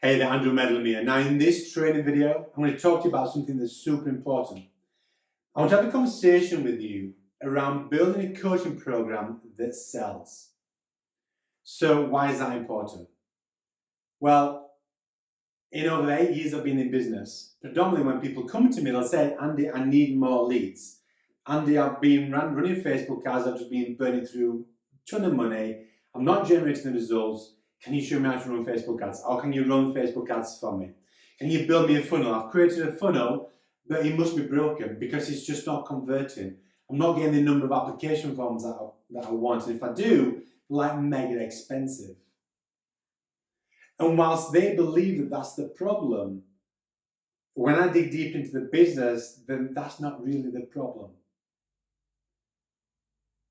Hey there, Andrew Medlem here. Now in this training video, I'm going to talk to you about something that's super important. I want to have a conversation with you around building a coaching program that sells. So why is that important? Well, in over 8 years I've been in business, predominantly when people come to me, they'll say, Andy, I need more leads. Andy, I've been running Facebook ads, I've just been burning through a ton of money, I'm not generating the results. Can you show me how to run Facebook ads? Or can you run Facebook ads for me? Can you build me a funnel? I've created a funnel, but it must be broken because it's just not converting. I'm not getting the number of application forms that I want. And if I do, they're like mega expensive. And whilst they believe that that's the problem, when I dig deep into the business, then that's not really the problem.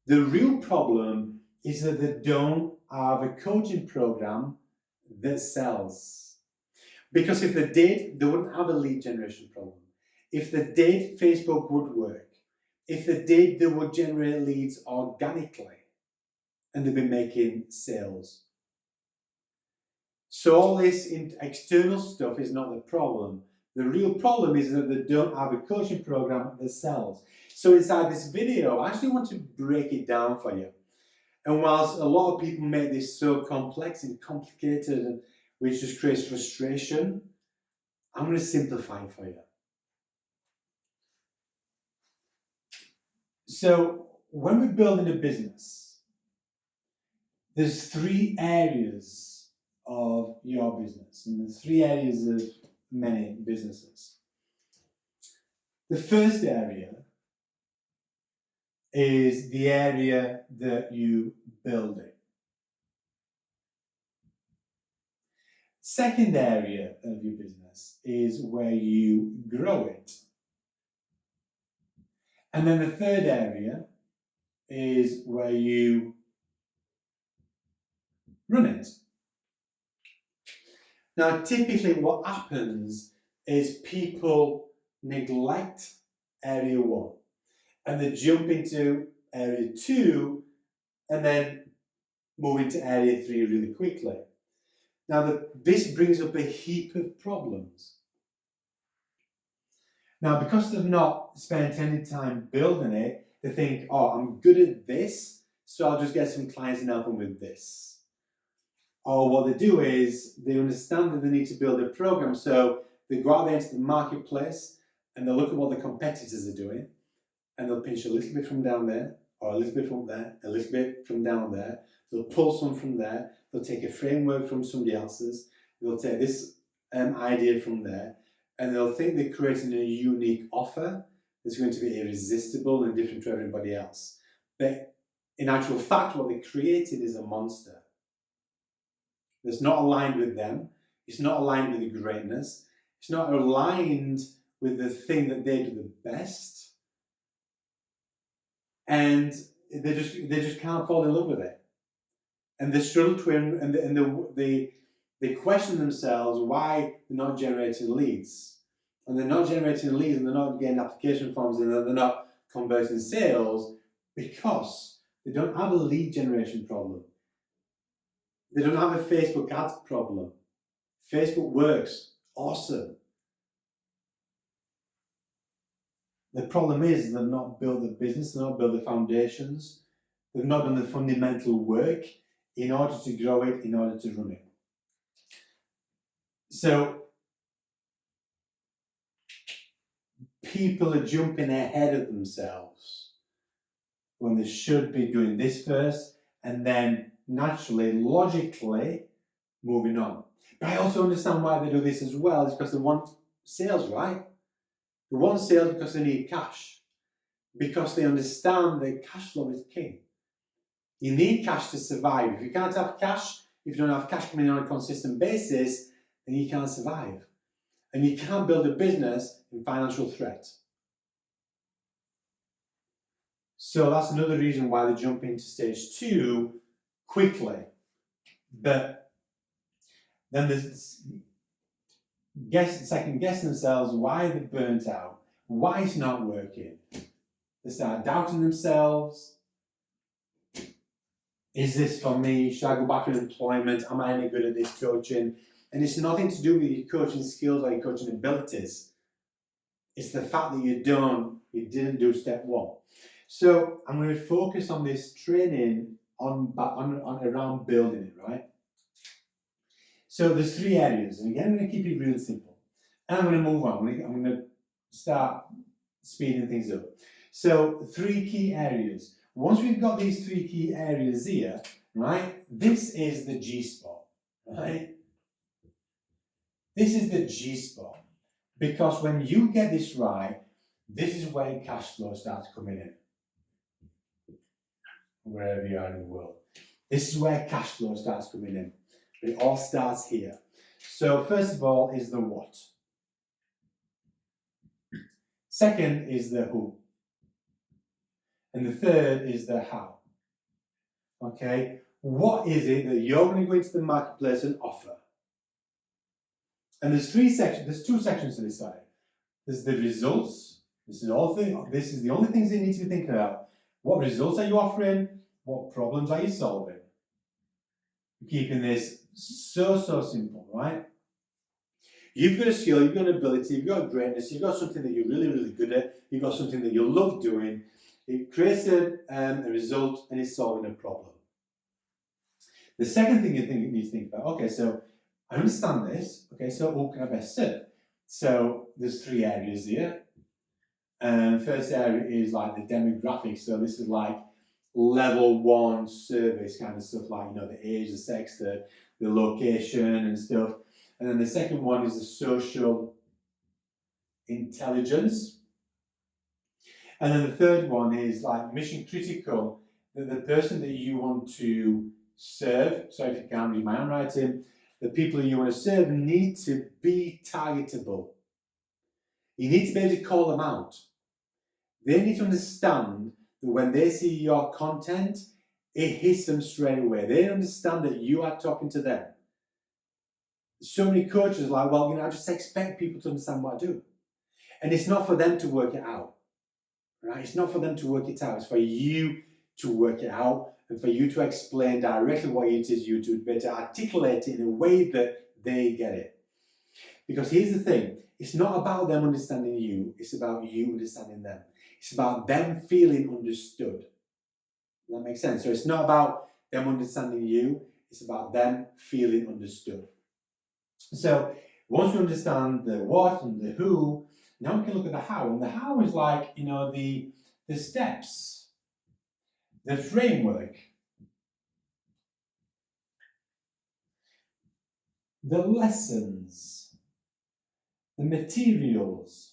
The real problem is that they don't have a coaching program that sells. Because if they did, they wouldn't have a lead generation problem. If they did, Facebook would work. If they did, they would generate leads organically and they'd be making sales. So all this external stuff is not the problem. The real problem is that they don't have a coaching program that sells. So inside this video, I actually want to break it down for you. And whilst a lot of people make this so complex and complicated, and which just creates frustration, I'm going to simplify it for you. So when we're building a business, there's 3 areas of your business, and there's 3 areas of many businesses. The first area is the area that you build it. Second area of your business is where you grow it. And then the third area is where you run it. Now, typically what happens is people neglect area 1 and they jump into area 2 and then move into area 3 really quickly. Now, this brings up a heap of problems. Now, because they've not spent any time building it, they think, oh, I'm good at this, so I'll just get some clients and help them with this. Or what they do is they understand that they need to build a program, so they go out there into the marketplace and they'll look at what the competitors are doing and they'll pinch a little bit from down there, or a little bit from there, a little bit from down there. They'll pull some from there, they'll take a framework from somebody else's, they'll take this idea from there, and they'll think they're creating a unique offer that's going to be irresistible and different to everybody else. But in actual fact, what they created is a monster that's not aligned with them, it's not aligned with the greatness, it's not aligned with the thing that they do the best, and they just can't fall in love with it. And they struggle to, and they question themselves why they're not generating leads. And they're not generating leads and they're not getting application forms and they're not converting sales because they don't have a lead generation problem. They don't have a Facebook ads problem. Facebook works. Awesome. The problem is they've not built the business, they've not built the foundations, they've not done the fundamental work in order to grow it, in order to run it. So people are jumping ahead of themselves when they should be doing this first and then naturally, logically moving on. But I also understand why they do this as well, is because they want sales, right? They want sales because they need cash, because they understand that cash flow is king. You need cash to survive. If you can't have cash, if you don't have cash coming in on a consistent basis, then you can't survive. And you can't build a business in financial threat. So that's another reason why they jump into stage 2 quickly. But then there's second guessing themselves why they're burnt out, why it's not working. They start doubting themselves. Is this for me? Should I go back to employment? Am I any good at this coaching? And it's nothing to do with your coaching skills or your coaching abilities. It's the fact that you didn't do step one. So I'm going to focus on this training on around building it, right? So there's 3 areas, and again, I'm going to keep it really simple. And I'm going to move on. I'm going to start speeding things up. So 3 key areas. Once we've got these 3 key areas here, right, this is the G spot, right? This is the G spot. Because when you get this right, this is when cash flow starts coming in. Wherever you are in the world. This is where cash flow starts coming in. It all starts here. So first of all is the what. Second is the who. And the third is the how. Okay, what is it that you're going to go into the marketplace and offer? And there's 3 sections, there's 2 sections to this side. There's the results. This is the only things you need to be thinking about. What results are you offering? What problems are you solving? Keeping this so simple, right? You've got a skill, you've got an ability, you've got greatness, you've got something that you're really good at, you've got something that you love doing. It creates a result and it's solving a problem. The second thing you need to think about, okay, so I understand this, okay, so who can I best serve? So there's 3 areas here. First area is like the demographics, so this is like level 1 surveys kind of stuff, like, you know, the age, the sex, the location and stuff. And then the second one is the social intelligence. And then the third one is like mission critical, that the person that you want to serve, so if you can't read my handwriting, the people you want to serve need to be targetable. You need to be able to call them out. They need to understand that when they see your content, it hits them straight away. They understand that you are talking to them. So many coaches are like, well, you know, I just expect people to understand what I do. And it's not for them to work it out, right? It's not for them to work it out. It's for you to work it out and for you to explain directly what it is you do, but to articulate it in a way that they get it. Because here's the thing, it's not about them understanding you, it's about you understanding them. It's about them feeling understood. Does that make sense? So it's not about them understanding you, it's about them feeling understood. So once we understand the what and the who, now we can look at the how. And the how is like, you know, the steps, the framework, the lessons, the materials,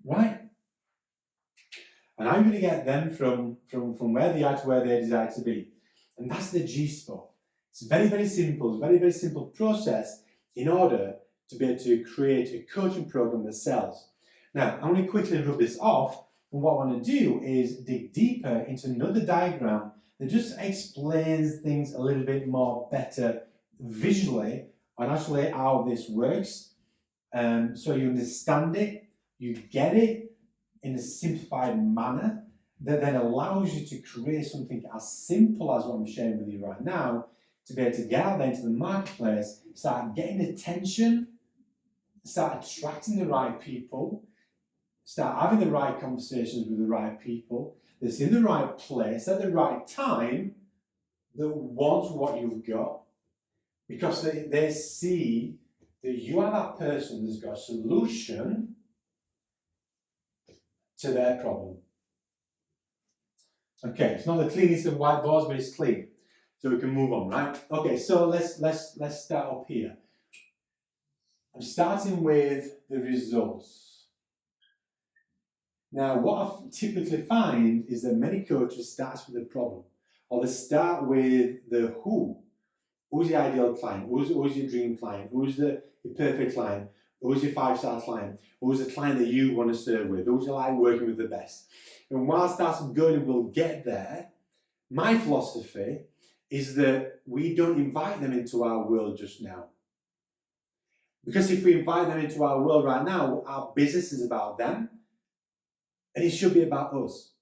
right? And I'm going to get them from where they are to where they desire to be. And that's the G spot. It's very simple, very simple process in order to be able to create a coaching program that sells. Now, I'm going to quickly rub this off, and what I want to do is dig deeper into another diagram that just explains things a little bit more better visually on actually how this works. So you understand it, you get it in a simplified manner that then allows you to create something as simple as what I'm sharing with you right now, to be able to get out there into the marketplace, start getting attention, start attracting the right people, start having the right conversations with the right people, that's in the right place at the right time, that want what you've got, because they see that you are that person that's got a solution to their problem. Okay, it's not the cleanest of whiteboards, but it's clean. So we can move on, right? Okay, so let's start up here. I'm starting with the results. Now, what I typically find is that many coaches start with the problem, or they start with the who. Who's your ideal client? Who's your dream client? Who's your perfect client? Who's your 5-star client? Who's the client that you want to serve with? Who's you like working with the best? And whilst that's good and we'll get there, my philosophy is that we don't invite them into our world just now. Because if we invite them into our world right now, our business is about them, and it should be about us.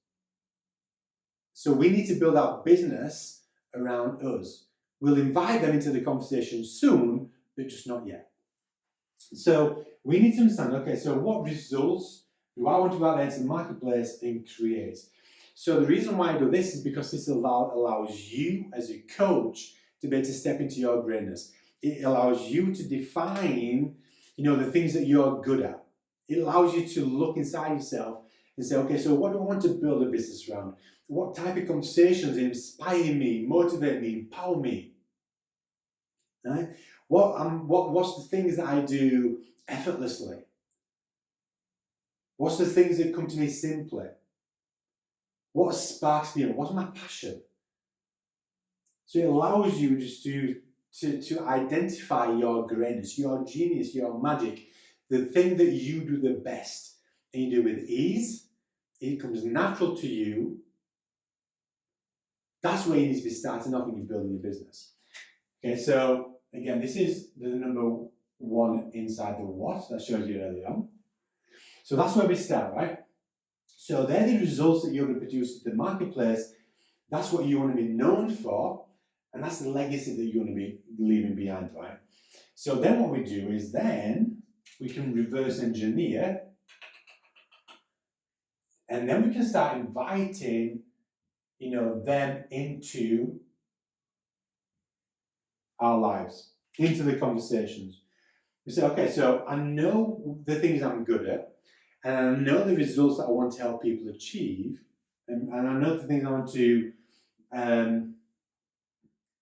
So we need to build our business around us. We'll invite them into the conversation soon, but just not yet. So we need to understand, okay, so what results do I want to go out there into the marketplace and create? So the reason why I do this is because this allows you as a coach to be able to step into your greatness. It allows you to define, the things that you're good at. It allows you to look inside yourself and say, okay, so what do I want to build a business around? What type of conversations inspire me, motivate me, empower me? Right? What's the things that I do effortlessly? What's the things that come to me simply? What sparks me? What's my passion? So it allows you just to identify your greatness, your genius, your magic, the thing that you do the best, and you do with ease. It comes natural to you. That's where you need to be starting off when you're building your business. Okay, so again, this is the number one inside the what that shows you earlier on. So that's where we start, right? So they're the results that you're going to produce in the marketplace. That's what you want to be known for, and that's the legacy that you're going to be leaving behind, right? So then what we do is then we can reverse engineer, and then we can start inviting, them into our lives, into the conversations. We say, okay, so I know the things I'm good at, and I know the results that I want to help people achieve, and I know the things I want to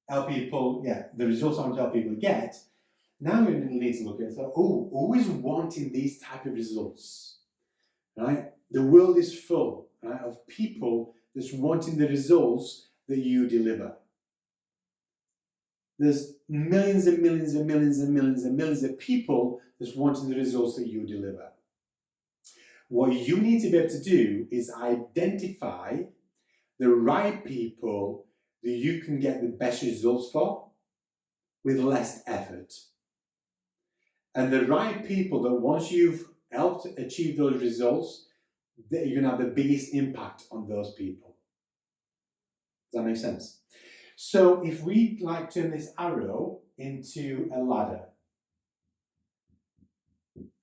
help people, the results I want to help people get. Now we need to look at it. So, who is wanting these type of results, right? The world is full, right, of people that's wanting the results that you deliver. There's millions and millions and millions and millions and millions of people that's wanting the results that you deliver. What you need to be able to do is identify the right people that you can get the best results for with less effort. And the right people that once you've helped achieve those results, that you're going to have the biggest impact on those people. Does that make sense? So if we turn this arrow into a ladder,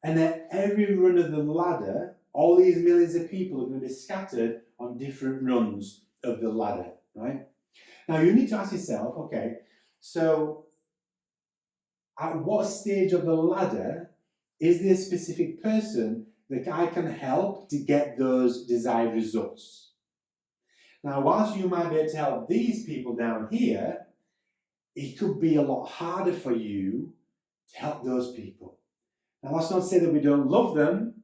and at every run of the ladder, all these millions of people are going to be scattered on different runs of the ladder, right? Now you need to ask yourself, okay, so at what stage of the ladder is there a specific person that I can help to get those desired results? Now, whilst you might be able to help these people down here, it could be a lot harder for you to help those people. Now, that's not to say that we don't love them,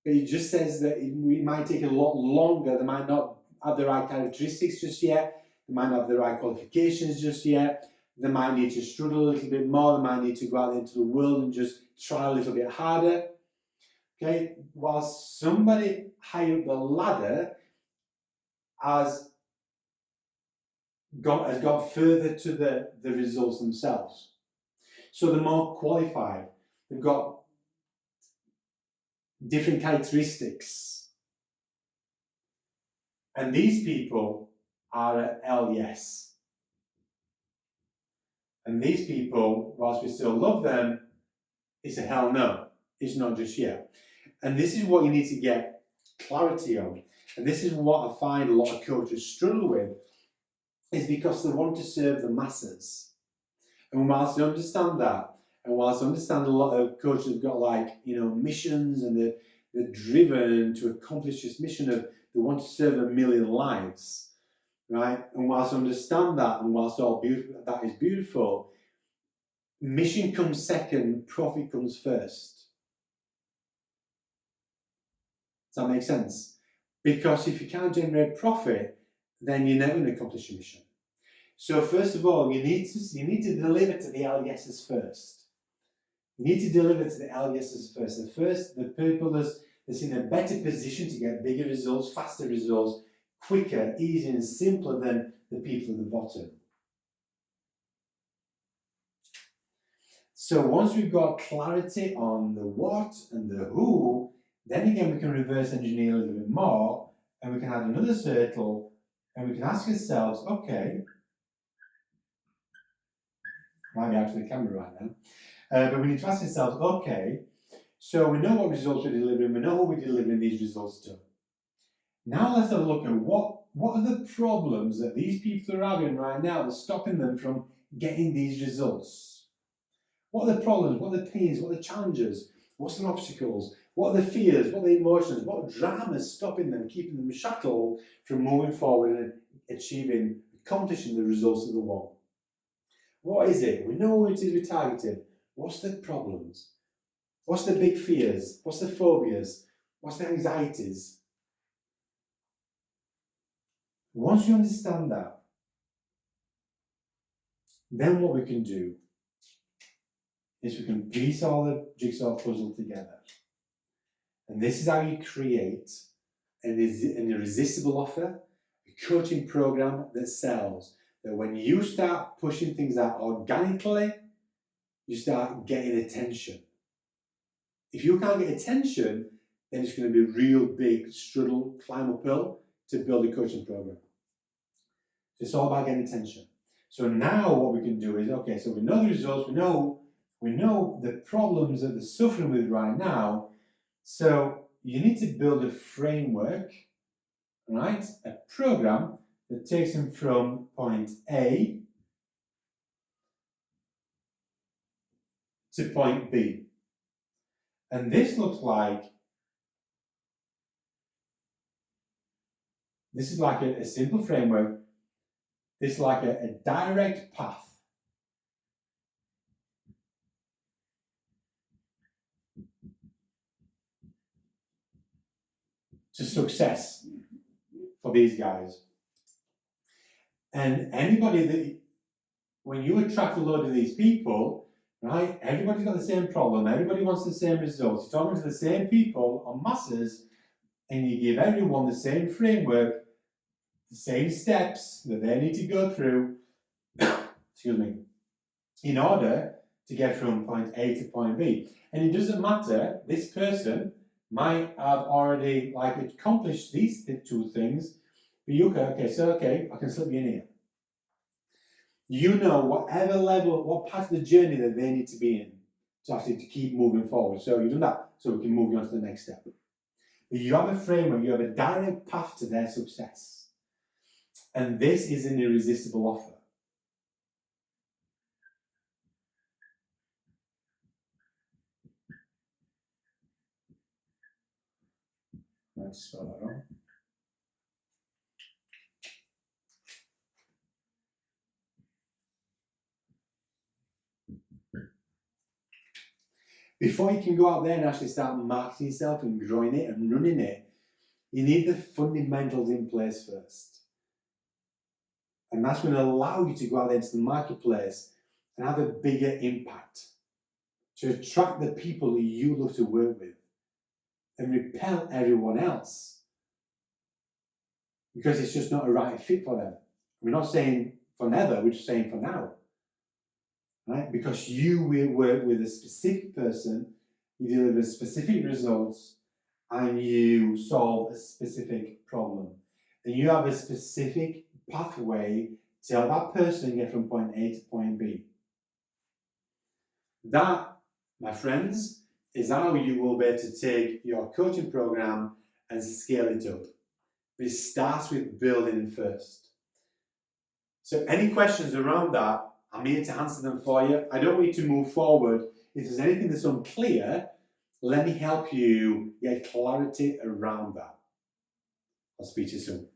but it just says that it might take a lot longer. They might not have the right characteristics just yet. They might not have the right qualifications just yet. They might need to struggle a little bit more. They might need to go out into the world and just try a little bit harder. Okay, while somebody higher up the ladder has got further to the results themselves. So they're more qualified. They've got different characteristics. And these people are at LES. And these people, whilst we still love them, it's a hell no. It's not just yet. And this is what you need to get clarity on. And this is what I find a lot of coaches struggle with, is because they want to serve the masses. And whilst they understand that, and whilst I understand a lot of coaches have got missions, and they're driven to accomplish this mission of they want to serve 1 million lives, right? And whilst I understand that, and whilst all beautiful, that is beautiful, mission comes second, profit comes first. Does that make sense? Because if you can't generate profit, then you're never going to accomplish your mission. So first of all, you need to deliver to the LESs first. You need to deliver to the LESs first. The people that's in a better position to get bigger results, faster results, quicker, easier, and simpler than the people at the bottom. So once we've got clarity on the what and the who, then again we can reverse engineer a little bit more, and we can add another circle, and we can ask ourselves, okay, Might be out to the camera right now. But we need to ask ourselves, okay, so we know what results we're delivering, we know who we're delivering these results to. Now let's have a look at what are the problems that these people are having right now that's stopping them from getting these results. What are the problems, what are the pains, what are the challenges, what's the obstacles, what are the fears, what are the emotions, what drama is stopping them, keeping them shackled from moving forward and achieving, accomplishing the results that they want. What is it? We know what it is we're targeting. What's the problems? What's the big fears? What's the phobias? What's the anxieties? Once you understand that, then what we can do is we can piece all the jigsaw puzzle together. And this is how you create an irresistible offer, a coaching program that sells. That when you start pushing things out organically, you start getting attention. If you can't get attention, then it's going to be a real big struggle, climb uphill to build a coaching program. So it's all about getting attention. So now what we can do is, okay, so we know the results, we know the problems that they're suffering with right now. So you need to build a framework, right? A program that takes them from point A to point B. And this looks like, this is like a simple framework. This is like a direct path to success for these guys. And anybody that, when you attract a load of these people, right, everybody's got the same problem, everybody wants the same results, you're talking to the same people on masses, and you give everyone the same framework, the same steps that they need to go through, excuse me, in order to get from point A to point B. And it doesn't matter, this person might have already accomplished these two things, but you go, okay, I can slip you in here. You know whatever level, what part of the journey that they need to be in to actually to keep moving forward. So you've done that, so we can move you on to the next step. But you have a framework, you have a direct path to their success. And this is an irresistible offer. Let's spell that wrong. Before you can go out there and actually start marketing yourself and growing it and running it, you need the fundamentals in place first. And that's going to allow you to go out there into the marketplace and have a bigger impact, to attract the people that you love to work with and repel everyone else because it's just not a right fit for them. We're not saying for never, we're just saying for now. Right? Because you will work with a specific person, you deliver specific results, and you solve a specific problem. And you have a specific pathway to help that person get from point A to point B. That, my friends, is how you will be able to take your coaching program and scale it up. But it starts with building first. So any questions around that, I'm here to answer them for you. I don't want you to move forward. If there's anything that's unclear, let me help you get clarity around that. I'll speak to you soon.